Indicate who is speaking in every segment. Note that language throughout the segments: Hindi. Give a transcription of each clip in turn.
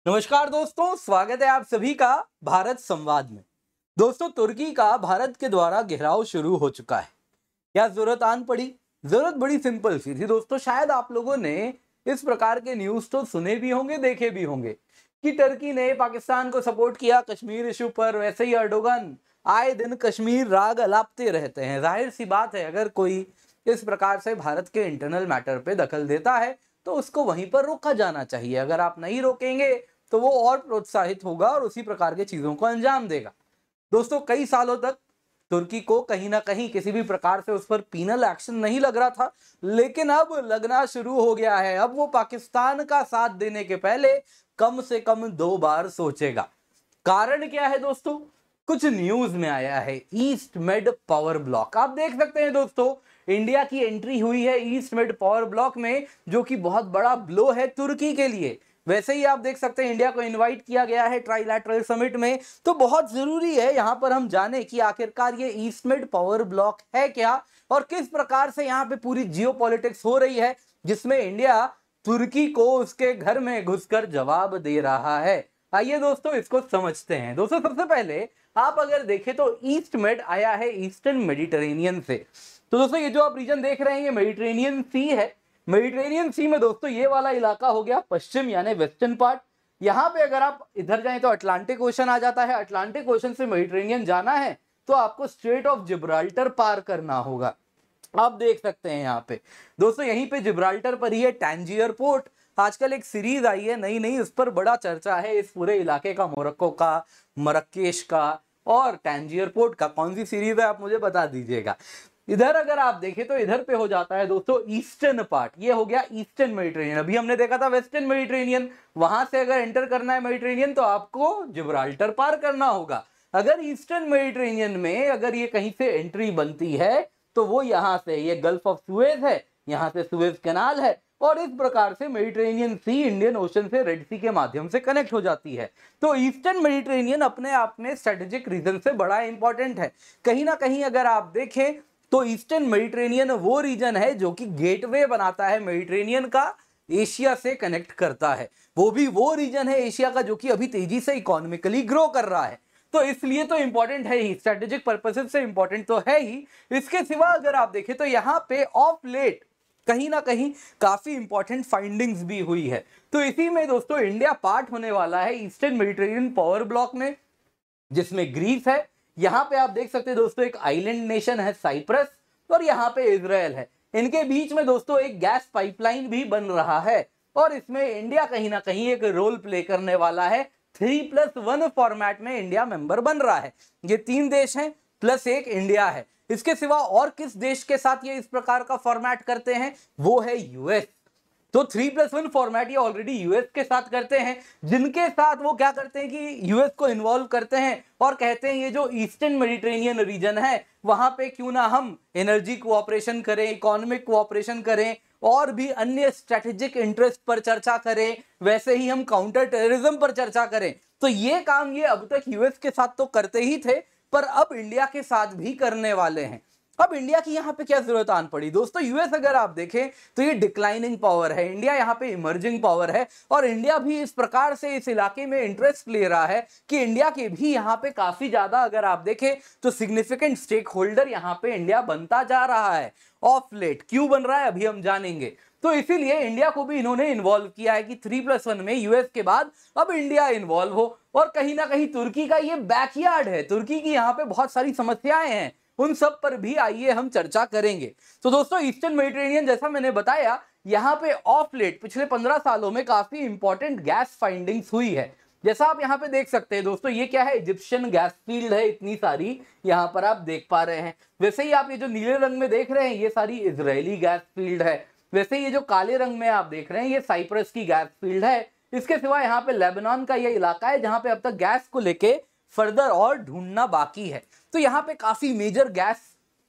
Speaker 1: नमस्कार दोस्तों, स्वागत है आप सभी का भारत संवाद में। दोस्तों, तुर्की का भारत के द्वारा घेराव शुरू हो चुका है। क्या जरूरत आन पड़ी? जरूरत बड़ी सिंपल सी थी दोस्तों। शायद आप लोगों ने इस प्रकार के न्यूज तो सुने भी होंगे, देखे भी होंगे कि टर्की ने पाकिस्तान को सपोर्ट किया कश्मीर इशू पर। वैसे ही अर्डोगन आए दिन कश्मीर राग अलापते रहते हैं। जाहिर सी बात है, अगर कोई इस प्रकार से भारत के इंटरनल मैटर पे दखल देता है तो उसको वहीं पर रोका जाना चाहिए। अगर आप नहीं रोकेंगे तो वो और प्रोत्साहित होगा और उसी प्रकार की चीजों को अंजाम देगा। दोस्तों, कई सालों तक तुर्की को कहीं ना कहीं किसी भी प्रकार से उस पर पीनल एक्शन नहीं लग रहा था, लेकिन अब लगना शुरू हो गया है। अब वो पाकिस्तान का साथ देने के पहले कम से कम 2 बार सोचेगा। कारण क्या है दोस्तों? कुछ न्यूज में आया है ईस्ट मेड पावर ब्लॉक। आप देख सकते हैं दोस्तों, इंडिया की एंट्री हुई है ईस्ट मेड पावर ब्लॉक में, जो कि बहुत बड़ा ब्लो है तुर्की के लिए। वैसे ही आप देख सकते हैं इंडिया को इनवाइट किया गया है ट्राइलैटरल समिट में। तो बहुत जरूरी है यहां पर हम जाने कि आखिरकार ये ईस्ट मेड पावर ब्लॉक है क्या और किस प्रकार से यहां पे पूरी जियोपॉलिटिक्स हो रही है, जिसमें इंडिया तुर्की को उसके घर में घुसकर जवाब दे रहा है। आइए दोस्तों, इसको समझते हैं। दोस्तों, सबसे पहले आप अगर देखें तो ईस्ट मेड आया है ईस्टर्न मेडिटेरेनियन से। तो दोस्तों, ये जो आप रीजन देख रहे हैं ये मेडिटेरेनियन सी है। मेडिटेरेनियन सी में दोस्तों ये वाला इलाका हो गया पश्चिम यानी वेस्टर्न पार्ट। यहाँ पे अगर आप इधर जाएं तो अटलांटिक ओशन आ जाता है। अटलांटिक ओशन से मेडिटेरेनियन जाना है तो आपको स्ट्रेट ऑफ जिब्राल्टर पार करना होगा। आप देख सकते हैं यहाँ पे दोस्तों, यहीं पे जिब्राल्टर पर ही है टैंजियर पोर्ट। आजकल एक सीरीज आई है नई, उस पर बड़ा चर्चा है इस पूरे इलाके का, मोरक्को का, मरक्केश का और टैंजियर पोर्ट का। कौन सी सीरीज है आप मुझे बता दीजिएगा। इधर अगर आप देखें तो इधर पे हो जाता है दोस्तों ईस्टर्न पार्ट। ये हो गया ईस्टर्न मेडिटेरेनियन। अभी हमने देखा था वेस्टर्न मेडिटेरेनियन। वहां से अगर एंटर करना है मेडिटेरेनियन तो आपको जिब्राल्टर पार करना होगा। अगर ईस्टर्न मेडिटेरेनियन में अगर ये कहीं से एंट्री बनती है तो वो यहाँ से, ये गल्फ ऑफ सुएज है, यहाँ से सुएज कैनाल है और इस प्रकार से मेडिटेरेनियन सी इंडियन ओशन से रेड सी के माध्यम से कनेक्ट हो जाती है। तो ईस्टर्न मेडिटेरेनियन अपने आप में स्ट्रेटेजिक रीजन से बड़ा इंपॉर्टेंट है। कहीं ना कहीं अगर आप देखें तो ईस्टर्न मेडिटेरेनियन वो रीजन है जो कि गेटवे बनाता है मेडिटेरेनियन का, एशिया से कनेक्ट करता है। वो भी वो रीजन है एशिया का जो कि अभी तेजी से इकोनॉमिकली ग्रो कर रहा है। तो इसलिए तो इंपॉर्टेंट है ही, स्ट्रेटेजिक पर्पसेस से इंपॉर्टेंट तो है ही। इसके सिवा अगर आप देखें तो यहाँ पे ऑफ लेट कहीं ना कहीं काफी इंपॉर्टेंट फाइंडिंग्स भी हुई है। तो इसी में दोस्तों इंडिया पार्ट होने वाला है ईस्टर्न मेडिटेरेनियन पावर ब्लॉक में, जिसमें ग्रीस है। यहाँ पे आप देख सकते हैं दोस्तों एक आइलैंड नेशन है साइप्रस और यहाँ पे इजराइल है। इनके बीच में दोस्तों एक गैस पाइपलाइन भी बन रहा है और इसमें इंडिया कहीं ना कहीं एक रोल प्ले करने वाला है। 3+1 फॉर्मेट में इंडिया मेंबर बन रहा है। ये 3 देश हैं प्लस एक इंडिया है। इसके सिवा और किस देश के साथ ये इस प्रकार का फॉर्मेट करते हैं? वो है यूएस। तो 3+1 फॉर्मेट ये ऑलरेडी यूएस के साथ करते हैं, जिनके साथ वो क्या करते हैं कि यूएस को इन्वॉल्व करते हैं और कहते हैं ये जो ईस्टर्न मेडिटेरेनियन रीजन है वहां पे क्यों ना हम एनर्जी कोऑपरेशन करें, इकोनॉमिक कोऑपरेशन करें और भी अन्य स्ट्रेटेजिक इंटरेस्ट पर चर्चा करें। वैसे ही हम काउंटर टेररिज्म पर चर्चा करें। तो ये काम ये अब तक यूएस के साथ तो करते ही थे, पर अब इंडिया के साथ भी करने वाले हैं। अब इंडिया की यहाँ पे क्या जरूरत आन पड़ी? दोस्तों, यूएस अगर आप देखें तो ये डिक्लाइनिंग पावर है, इंडिया यहाँ पे इमर्जिंग पावर है और इंडिया भी इस प्रकार से इस इलाके में इंटरेस्ट ले रहा है कि इंडिया के भी यहाँ पे काफी ज्यादा अगर आप देखें तो सिग्निफिकेंट स्टेक होल्डर यहाँ पे इंडिया बनता जा रहा है। ऑफ लेट क्यों बन रहा है अभी हम जानेंगे। तो इसीलिए इंडिया को भी इन्होंने इन्वॉल्व किया है कि 3+1 में यूएस के बाद अब इंडिया इन्वॉल्व हो। और कहीं ना कहीं तुर्की का ये बैकयार्ड है, तुर्की की यहाँ पे बहुत सारी समस्याएं हैं, उन सब पर भी आइए हम चर्चा करेंगे। तो दोस्तों, ईस्टर्न मेडिटेरेनियन जैसा मैंने बताया यहाँ पे ऑफ लेट पिछले 15 सालों में काफी इंपॉर्टेंट गैस फाइंडिंग्स हुई है। जैसा आप यहाँ पे देख सकते हैं दोस्तों, ये क्या है? इजिप्शियन गैस फील्ड है, इतनी सारी यहाँ पर आप देख पा रहे हैं। वैसे ही आप ये जो नीले रंग में देख रहे हैं ये सारी इजरायली गैस फील्ड है। वैसे ये जो काले रंग में आप देख रहे हैं ये साइप्रस की गैस फील्ड है। इसके सिवा यहाँ पे लेबनान का ये इलाका है जहाँ पे अब तक गैस को लेके फर्दर और ढूंढना बाकी है। तो यहाँ पे काफी मेजर गैस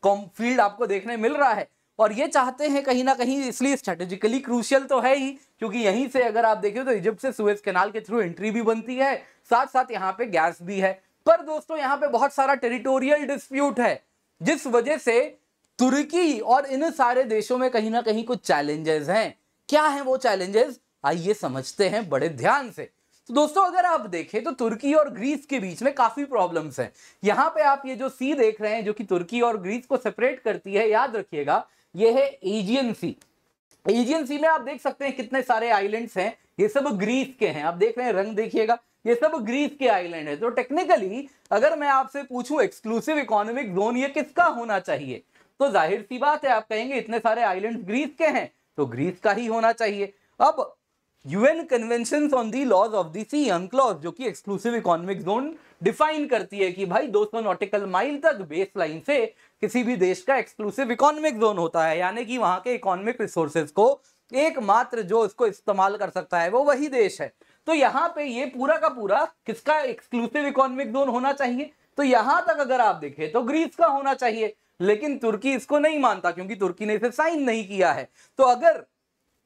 Speaker 1: फील्ड आपको देखने मिल रहा है और ये चाहते हैं कहीं ना कहीं, इसलिए स्ट्रेटेजिकली क्रूशियल तो है ही, क्योंकि यहीं से अगर आप देखें तो इजिप्ट से सुएज कैनाल के थ्रू एंट्री भी बनती है, साथ साथ यहाँ पे गैस भी है। पर दोस्तों यहाँ पे बहुत सारा टेरिटोरियल डिस्प्यूट है, जिस वजह से तुर्की और इन सारे देशों में कहीं ना कहीं कुछ चैलेंजेस हैं। क्या है वो चैलेंजेस? आइए समझते हैं बड़े ध्यान से। तो दोस्तों अगर आप देखें तो तुर्की और ग्रीस के बीच में काफी प्रॉब्लम्स हैं। यहाँ पे आप ये जो सी देख रहे हैं जो कि तुर्की और ग्रीस को सेपरेट करती है, याद रखिएगा ये है एजियन सी। एजियन सी में आप देख सकते हैं कितने सारे आइलैंड्स हैं, ये सब ग्रीस के हैं। आप देख रहे हैं रंग देखिएगा, ये सब ग्रीस के आइलैंड है। तो टेक्निकली अगर मैं आपसे पूछूं एक्सक्लूसिव इकोनॉमिक जोन ये किसका होना चाहिए, तो जाहिर सी बात है आप कहेंगे इतने सारे आइलैंड ग्रीस के हैं तो ग्रीस का ही होना चाहिए। अब UN convention on the laws of the sea UNCLOS जो कि एक्सक्लूसिव इकोनॉमिक जोन डिफाइन करती है कि भाई 200 नॉटिकल माइल तक बेस लाइन से किसी भी देश का एक्सक्लूसिव इकोनॉमिक जोन होता है, यानी कि वहां के इकोनॉमिक रिसोर्सेज को एकमात्र जो इसको इस्तेमाल कर सकता है वो वही देश है। तो यहाँ पे ये पूरा का पूरा किसका एक्सक्लूसिव इकोनॉमिक जोन होना चाहिए, तो यहां तक अगर आप देखें तो ग्रीस का होना चाहिए, लेकिन तुर्की इसको नहीं मानता क्योंकि तुर्की ने इसे साइन नहीं किया है। तो अगर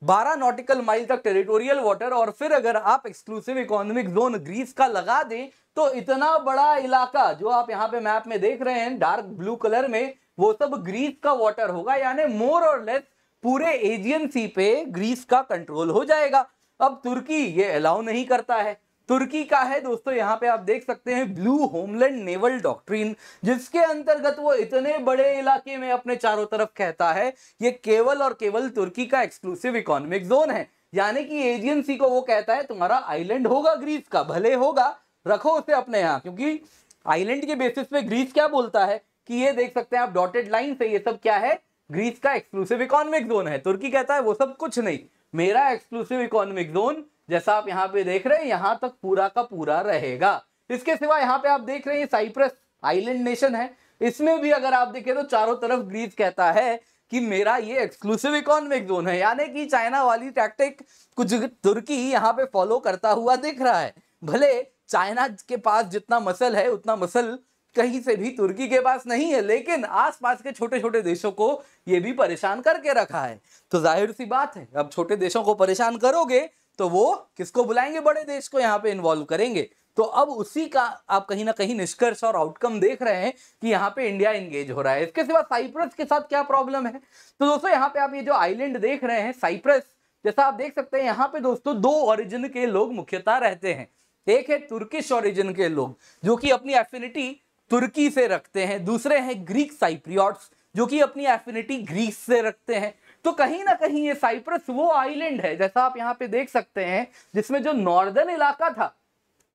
Speaker 1: 12 नॉटिकल माइल तक टेरिटोरियल वाटर और फिर अगर आप एक्सक्लूसिव इकोनॉमिक जोन ग्रीस का लगा दें तो इतना बड़ा इलाका जो आप यहाँ पे मैप में देख रहे हैं डार्क ब्लू कलर में, वो सब ग्रीस का वाटर होगा, यानी मोर और लेस पूरे एजियन सी पे ग्रीस का कंट्रोल हो जाएगा। अब तुर्की ये अलाउ नहीं करता है। तुर्की का है दोस्तों यहाँ पे आप देख सकते हैं ब्लू होमलैंड नेवल डॉक्ट्रिन, जिसके अंतर्गत वो इतने बड़े इलाके में अपने चारों तरफ कहता है ये केवल और केवल तुर्की का एक्सक्लूसिव इकोनॉमिक जोन है, यानी कि एजियन सी को वो कहता है तुम्हारा आइलैंड होगा ग्रीस का, भले होगा रखो उसे अपने यहाँ, क्योंकि आइलैंड के बेसिस पे ग्रीस क्या बोलता है कि ये देख सकते हैं आप डॉटेड लाइन से, ये सब क्या है ग्रीस का एक्सक्लूसिव इकोनॉमिक जोन है। तुर्की कहता है वो सब कुछ नहीं, मेरा एक्सक्लूसिव इकोनॉमिक जोन जैसा आप यहाँ पे देख रहे हैं यहां तक पूरा का पूरा रहेगा। इसके सिवा यहाँ पे आप देख रहे हैं साइप्रस आइलैंड नेशन है, इसमें भी अगर आप देखें तो चारों तरफ ग्रीस कहता है कि मेरा ये एक्सक्लूसिव इकोनॉमिक जोन है, यानी कि चाइना वाली टैक्टिक कुछ तुर्की यहाँ पे फॉलो करता हुआ दिख रहा है। भले चाइना के पास जितना मसल है उतना मसल कहीं से भी तुर्की के पास नहीं है, लेकिन आसपास के छोटे छोटे देशों को ये भी परेशान करके रखा है। तो जाहिर सी बात है अब छोटे देशों को परेशान करोगे तो वो किसको बुलाएंगे, बड़े देश को यहाँ पे इन्वॉल्व करेंगे। तो अब उसी का आप कहीं ना कहीं निष्कर्ष और आउटकम देख रहे हैं कि यहाँ पे इंडिया एंगेज हो रहा है। इसके सिवा साइप्रस के साथ क्या प्रॉब्लम है, तो दोस्तों यहाँ पे आप ये जो आइलैंड देख रहे हैं साइप्रस, जैसा आप देख सकते हैं यहाँ पे दोस्तों दो ओरिजिन के लोग मुख्यतः रहते हैं। एक है तुर्किश ओरिजिन के लोग जो कि अपनी एफिनिटी तुर्की से रखते हैं, दूसरे हैं ग्रीक साइप्रियट्स जो कि अपनी एफिनिटी ग्रीस से रखते हैं। तो कहीं ना कहीं ये साइप्रस वो आइलैंड है जैसा आप यहाँ पे देख सकते हैं जिसमें जो नॉर्दर्न इलाका था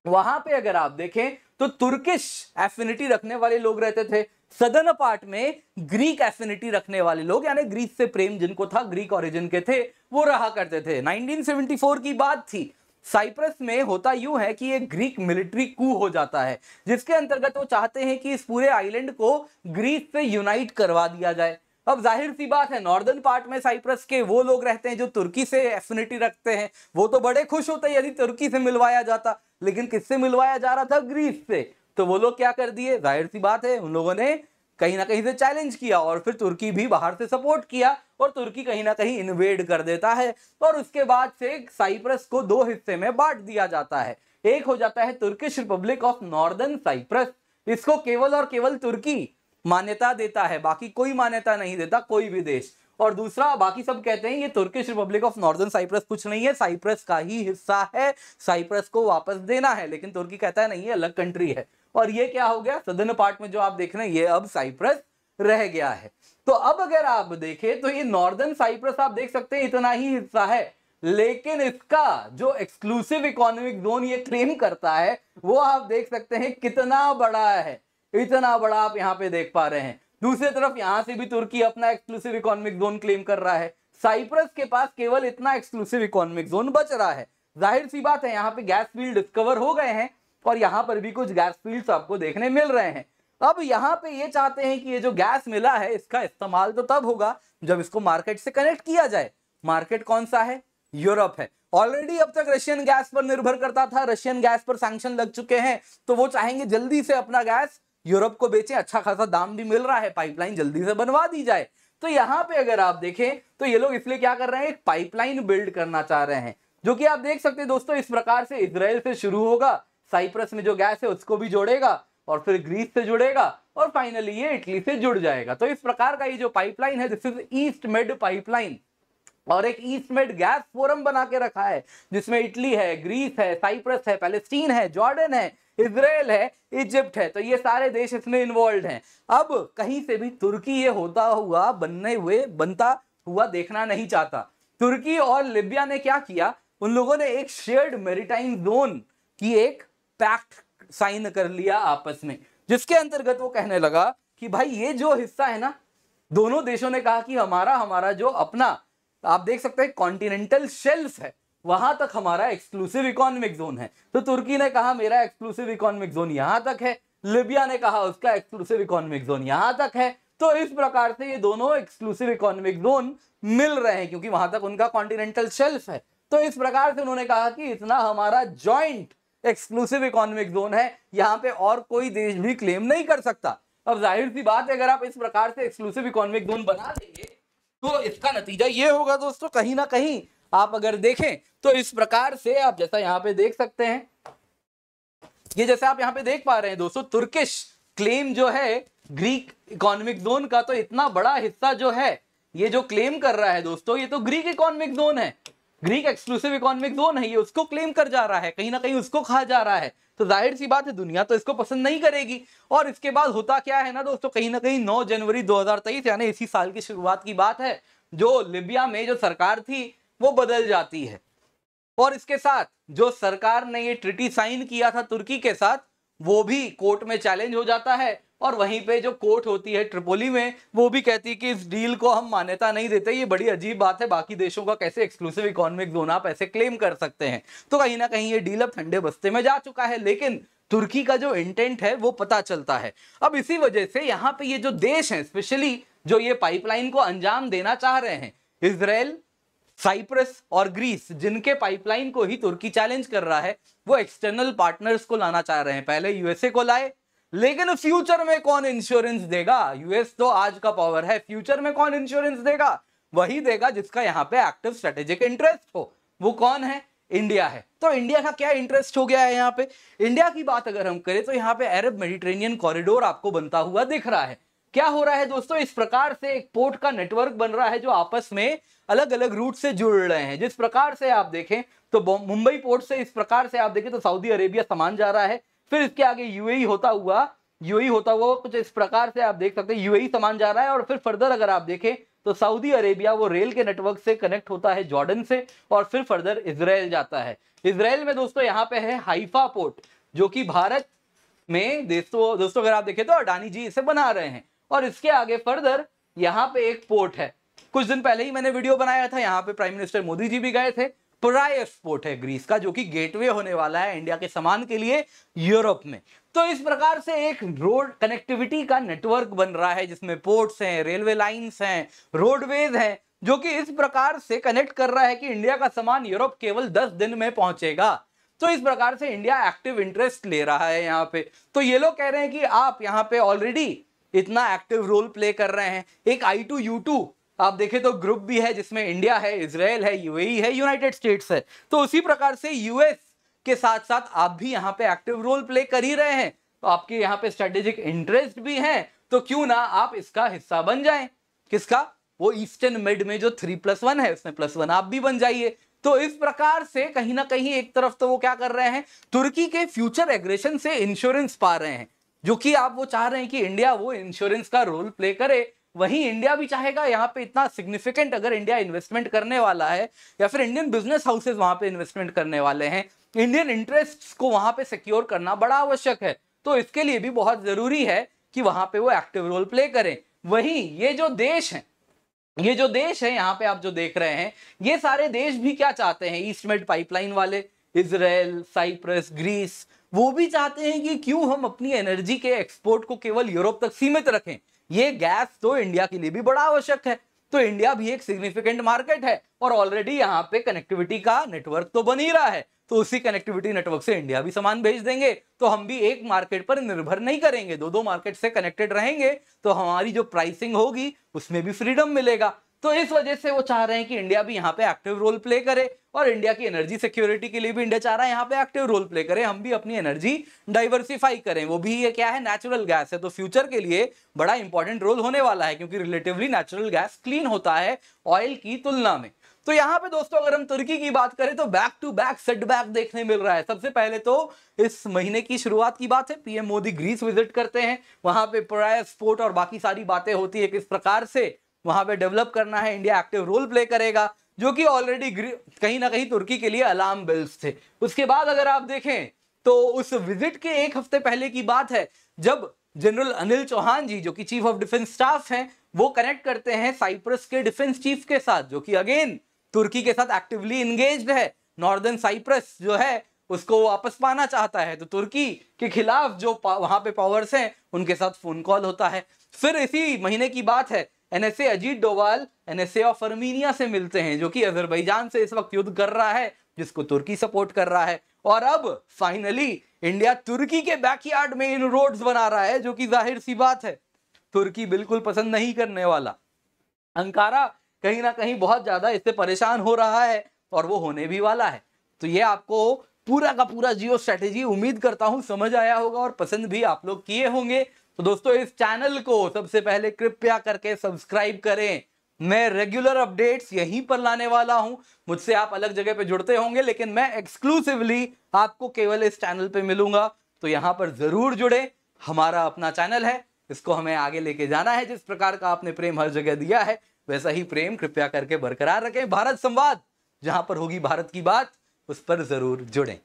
Speaker 1: वहां पे अगर आप देखें तो तुर्किश एफिनिटी रखने वाले लोग रहते थे, सदर्न पार्ट में ग्रीक एफिनिटी रखने वाले लोग यानी ग्रीस से प्रेम जिनको था, ग्रीक ओरिजिन के थे, वो रहा करते थे। 1974 की बात थी। साइप्रस में होता यूं है कि एक ग्रीक मिलिट्री कू हो जाता है जिसके अंतर्गत वो चाहते हैं कि इस पूरे आइलैंड को ग्रीस से यूनाइट करवा दिया जाए। अब जाहिर सी बात है नॉर्दर्न पार्ट में साइप्रस के वो लोग रहते हैं जो तुर्की से एफिनिटी रखते हैं, वो तो बड़े खुश होते यदि तुर्की से मिलवाया जाता, लेकिन किससे मिलवाया जा रहा था, ग्रीस से। तो वो लोग क्या कर दिए, जाहिर सी बात है उन लोगों ने कहीं ना कहीं से चैलेंज किया और फिर तुर्की भी बाहर से सपोर्ट किया और तुर्की कहीं ना कहीं इन्वेड कर देता है और उसके बाद से साइप्रस को दो हिस्से में बांट दिया जाता है। एक हो जाता है Turkish Republic of Northern Cyprus, इसको केवल और केवल तुर्की मान्यता देता है, बाकी कोई मान्यता नहीं देता कोई भी देश। और दूसरा बाकी सब कहते हैं ये Turkish Republic of Northern Cyprus कुछ नहीं है, साइप्रस का ही हिस्सा है, साइप्रस को वापस देना है, लेकिन तुर्की कहता है नहीं ये अलग कंट्री है। और ये क्या हो गया, सदर्न पार्ट में जो आप देख रहे हैं ये अब साइप्रस रह गया है। तो अब अगर आप देखें तो ये नॉर्दर्न साइप्रस आप देख सकते हैं इतना ही हिस्सा है, लेकिन इसका जो एक्सक्लूसिव इकोनॉमिक जोन ये क्लेम करता है वो आप देख सकते हैं कितना बड़ा है, इतना बड़ा आप यहाँ पे देख पा रहे हैं। दूसरी तरफ यहां से भी तुर्की अपना एक्सक्लूसिव इकोनॉमिक जोन क्लेम कर रहा है, साइप्रस के पास केवल इतना एक्सक्लूसिव इकोनॉमिक जोन बच रहा है। जाहिर सी बात है यहाँ पे गैस फील्ड डिस्कवर हो गए हैं और यहाँ पर भी कुछ गैस फील्ड्स आपको देखने मिल रहे हैं। अब यहाँ पे ये चाहते हैं कि ये जो गैस मिला है इसका इस्तेमाल तो तब होगा जब इसको मार्केट से कनेक्ट किया जाए। मार्केट कौन सा है, यूरोप है। ऑलरेडी अब तक रशियन गैस पर निर्भर करता था, रशियन गैस पर सैंक्शन लग चुके हैं, तो वो चाहेंगे जल्दी से अपना गैस यूरोप को बेचें, अच्छा खासा दाम भी मिल रहा है, पाइपलाइन जल्दी से बनवा दी जाए। तो यहाँ पे अगर आप देखें तो ये लोग इसलिए क्या कर रहे हैं, एक पाइपलाइन बिल्ड करना चाह रहे हैं, जो कि आप देख सकते हैं दोस्तों इस प्रकार से इजराइल से शुरू होगा, साइप्रस में जो गैस है उसको भी जोड़ेगा और फिर ग्रीस से जुड़ेगा और फाइनली ये इटली से जुड़ जाएगा। तो इस प्रकार का ये जो पाइपलाइन है this is east made pipeline. और एक ईस्ट मेड गैस फोरम बना के रखा है जिसमें इटली है, ग्रीस है, साइप्रस है, पैलेस्टीन है, जॉर्डन है, इजराइल है, इजिप्ट है। तो ये सारे देश इसमें इन्वॉल्व हैं। अब कहीं से भी तुर्की ये बनता हुआ देखना नहीं चाहता। तुर्की और लिबिया ने क्या किया, उन लोगों ने एक शेयर्ड मैरीटाइम जोन की एक पैक्ट साइन कर लिया आपस में, जिसके अंतर्गत वो कहने लगा कि भाई ये जो हिस्सा है ना, दोनों देशों ने कहा कि हमारा जो अपना, आप देख सकते हैं कॉन्टिनेंटल शेल्फ है, वहां तक हमारा एक्सक्लूसिव इकोनॉमिक जोन है। तो तुर्की ने कहा मेरा एक्सक्लूसिव इकोनॉमिक जोन यहां तक है, लिबिया ने कहा उसका एक्सक्लूसिव इकोनॉमिक जोन यहां तक है। तो इस प्रकार से ये दोनों एक्सक्लूसिव इकोनॉमिक जोन मिल रहे हैं क्योंकि वहां तक उनका कॉन्टिनेंटल शेल्फ है। तो इस प्रकार से उन्होंने कहा कि इतना हमारा जॉइंट एक्सक्लूसिव इकोनॉमिक जोन है, यहां पे और कोई देश भी क्लेम नहीं कर सकता। अब जाहिर सी बात है, अगर आप इस प्रकार से एक्सक्लूसिव इकोनॉमिक जोन बना देंगे तो इसका नतीजा ये होगा दोस्तों, कहीं ना कहीं आप अगर देखें तो इस प्रकार से आप जैसा यहां पे देख सकते हैं, ये जैसे आप यहां पे देख पा रहे हैं दोस्तों, तुर्किश क्लेम जो है ग्रीक इकोनॉमिक जोन का, तो इतना बड़ा हिस्सा जो है ये जो क्लेम कर रहा है दोस्तों, ये तो ग्रीक इकोनॉमिक जोन है, ग्रीक एक्सक्लूसिव इकोनॉमिक जोन है, ये उसको क्लेम कर जा रहा है, कहीं ना कहीं उसको खा जा रहा है। तो जाहिर सी बात है दुनिया तो इसको पसंद नहीं करेगी। और इसके बाद होता क्या है ना दोस्तों, कहीं ना कहीं 9 जनवरी 2023 यानी इसी साल की शुरुआत की बात है, जो लिबिया में जो सरकार थी वो बदल जाती है और इसके साथ जो सरकार ने ये ट्रिटी साइन किया था तुर्की के साथ, वो भी कोर्ट में चैलेंज हो जाता है। और वहीं पे जो कोर्ट होती है ट्रिपोली में, वो भी कहती है कि इस डील को हम मान्यता नहीं देते, ये बड़ी अजीब बात है, बाकी देशों का कैसे एक्सक्लूसिव इकोनॉमिक जोन आप ऐसे क्लेम कर सकते हैं। तो कहीं ना कहीं ये डील अब ठंडे बस्ते में जा चुका है, लेकिन तुर्की का जो इंटेंट है वो पता चलता है। अब इसी वजह से यहाँ पे ये जो देश हैं स्पेशली जो ये पाइपलाइन को अंजाम देना चाह रहे हैं, इजराइल, साइप्रस और ग्रीस, जिनके पाइपलाइन को ही तुर्की चैलेंज कर रहा है, वो एक्सटर्नल पार्टनर्स को लाना चाह रहे हैं। पहले यूएसए को लाए, लेकिन फ्यूचर में कौन इंश्योरेंस देगा? यूएस तो आज का पावर है, फ्यूचर में कौन इंश्योरेंस देगा? वही देगा जिसका यहाँ पे एक्टिव स्ट्रेटेजिक इंटरेस्ट हो। वो कौन है? इंडिया है। तो इंडिया का क्या इंटरेस्ट हो गया है यहाँ पे? इंडिया की बात अगर हम करें तो यहाँ पे अरब मेडिटेरेनियन कॉरिडोर आपको बनता हुआ दिख रहा है। क्या हो रहा है दोस्तों, इस प्रकार से एक पोर्ट का नेटवर्क बन रहा है जो आपस में अलग अलग रूट से जुड़ रहे हैं। जिस प्रकार से आप देखें तो मुंबई पोर्ट से इस प्रकार से आप देखें तो सऊदी अरेबिया सामान जा रहा है, फिर इसके आगे यूएई होता हुआ कुछ इस प्रकार से आप देख सकते हैं यूएई सामान जा रहा है, और फिर फर्दर अगर आप देखें तो सऊदी अरेबिया वो रेल के नेटवर्क से कनेक्ट होता है जॉर्डन से, और फिर फर्दर इजराइल जाता है। इजराइल में दोस्तों यहाँ पे है हाइफा पोर्ट, जो कि भारत में दोस्तों अगर आप देखें तो अडानी जी इसे बना रहे हैं। और इसके आगे फर्दर यहाँ पे एक पोर्ट है, कुछ दिन पहले ही मैंने वीडियो बनाया था, यहाँ पे प्राइम मिनिस्टर मोदी जी भी गए थे। परायस पोर्ट है ग्रीस का, जो कि गेटवे होने वाला है इंडिया के सामान के लिए यूरोप में। तो इस प्रकार से एक रोड कनेक्टिविटी का नेटवर्क बन रहा है जिसमें पोर्ट्स हैं, रेलवे लाइंस हैं, रोडवेज हैं, जो कि इस प्रकार से कनेक्ट कर रहा है कि इंडिया का सामान यूरोप केवल 10 दिन में पहुंचेगा। तो इस प्रकार से इंडिया एक्टिव इंटरेस्ट ले रहा है यहाँ पे। तो ये लोग कह रहे हैं कि आप यहाँ पे ऑलरेडी इतना एक्टिव रोल प्ले कर रहे हैं। एक I2U2 आप देखें तो ग्रुप भी है जिसमें इंडिया है, इजराइल है, यूएई है, यूनाइटेड स्टेट्स है। तो उसी प्रकार से यूएस के साथ साथ आप भी यहाँ पे एक्टिव रोल प्ले कर ही रहे हैं, तो आपके यहाँ पे स्ट्रेटेजिक इंटरेस्ट भी है, तो क्यों ना आप इसका हिस्सा बन जाएं। किसका? वो ईस्टर्न मेड में जो 3+1 है उसमें +1 आप भी बन जाइए। तो इस प्रकार से कहीं ना कहीं एक तरफ तो वो क्या कर रहे हैं, तुर्की के फ्यूचर एग्रेशन से इंश्योरेंस पा रहे हैं, जो कि आप वो चाह रहे हैं कि इंडिया वो इंश्योरेंस का रोल प्ले करे। वहीं इंडिया भी चाहेगा यहाँ पे इतना सिग्निफिकेंट अगर इंडिया इन्वेस्टमेंट करने वाला है, या फिर इंडियन बिजनेस हाउसेस वहां पे इन्वेस्टमेंट करने वाले हैं, इंडियन इंटरेस्ट्स को वहां पे सिक्योर करना बड़ा आवश्यक है। तो इसके लिए भी बहुत जरूरी है कि वहां पे वो एक्टिव रोल प्ले करें। वहीं ये जो देश है यहाँ पे आप जो देख रहे हैं, ये सारे देश भी क्या चाहते हैं, ईस्ट मेड पाइपलाइन वाले, इजराइल, साइप्रस, ग्रीस, वो भी चाहते हैं कि क्यों हम अपनी एनर्जी के एक्सपोर्ट को केवल यूरोप तक सीमित रखें। ये गैस तो इंडिया के लिए भी बड़ा आवश्यक है, तो इंडिया भी एक सिग्निफिकेंट मार्केट है, और ऑलरेडी यहाँ पे कनेक्टिविटी का नेटवर्क तो बन ही रहा है, तो उसी कनेक्टिविटी नेटवर्क से इंडिया भी सामान भेज देंगे, तो हम भी एक मार्केट पर निर्भर नहीं करेंगे, दो मार्केट से कनेक्टेड रहेंगे, तो हमारी जो प्राइसिंग होगी उसमें भी फ्रीडम मिलेगा। तो इस वजह से वो चाह रहे हैं कि इंडिया भी यहाँ पे एक्टिव रोल प्ले करे, और इंडिया की एनर्जी सिक्योरिटी के लिए भी इंडिया चाह रहा है यहाँ पे एक्टिव रोल प्ले करे, हम भी अपनी एनर्जी डाइवर्सिफाई करें। वो भी ये क्या है, नेचुरल गैस है, तो फ्यूचर के लिए बड़ा इंपॉर्टेंट रोल होने वाला है, क्योंकि रिलेटिवली नेचुरल गैस क्लीन होता है ऑयल की तुलना में। तो यहाँ पे दोस्तों अगर हम तुर्की की बात करें तो बैक टू बैक सेटबैक देखने मिल रहा है। सबसे पहले तो इस महीने की शुरुआत की बात है, पीएम मोदी ग्रीस विजिट करते हैं, वहां पे पराया स्पोर्ट और बाकी सारी बातें होती है, किस प्रकार से वहां पे डेवलप करना है, इंडिया एक्टिव रोल प्ले करेगा, जो कि ऑलरेडी कहीं ना कहीं तुर्की के लिए अलार्म बेल्स थे। उसके बाद अगर आप देखें तो उस विजिट के एक हफ्ते पहले की बात है, जब जनरल अनिल चौहान जी जो कि चीफ ऑफ डिफेंस स्टाफ हैं, वो कनेक्ट करते हैं साइप्रस के डिफेंस चीफ के साथ, जो कि अगेन तुर्की के साथ एक्टिवली इंगेज्ड है। नॉर्दर्न साइप्रस जो है उसको वापस पाना चाहता है, तो तुर्की के खिलाफ जो वहां पे पावर्स हैं उनके साथ फोन कॉल होता है। फिर इसी महीने की बात है, NSA Ajit Doval NSA of Armenia से मिलते हैं, जो कि अजरबैजान से इस वक्त युद्ध कर रहा है, जिसको तुर्की सपोर्ट कर रहा है। और अब फाइनली इंडिया तुर्की के बैकयार्ड में इन रोड्स बना रहा है, जो कि जाहिर सी बात है तुर्की बिल्कुल पसंद नहीं करने वाला। अंकारा कहीं ना कहीं बहुत ज्यादा इससे परेशान हो रहा है और वो होने भी वाला है। तो ये आपको पूरा का पूरा जियो स्ट्रेटेजी उम्मीद करता हूं समझ आया होगा और पसंद भी आप लोग किए होंगे। तो दोस्तों इस चैनल को सबसे पहले कृपया करके सब्सक्राइब करें। मैं रेगुलर अपडेट्स यहीं पर लाने वाला हूं। मुझसे आप अलग जगह पे जुड़ते होंगे, लेकिन मैं एक्सक्लूसिवली आपको केवल इस चैनल पे मिलूंगा। तो यहां पर जरूर जुड़े। हमारा अपना चैनल है, इसको हमें आगे लेके जाना है। जिस प्रकार का आपने प्रेम हर जगह दिया है, वैसा ही प्रेम कृपया करके बरकरार रखें। भारत संवाद, जहां पर होगी भारत की बात, उस पर जरूर जुड़ें।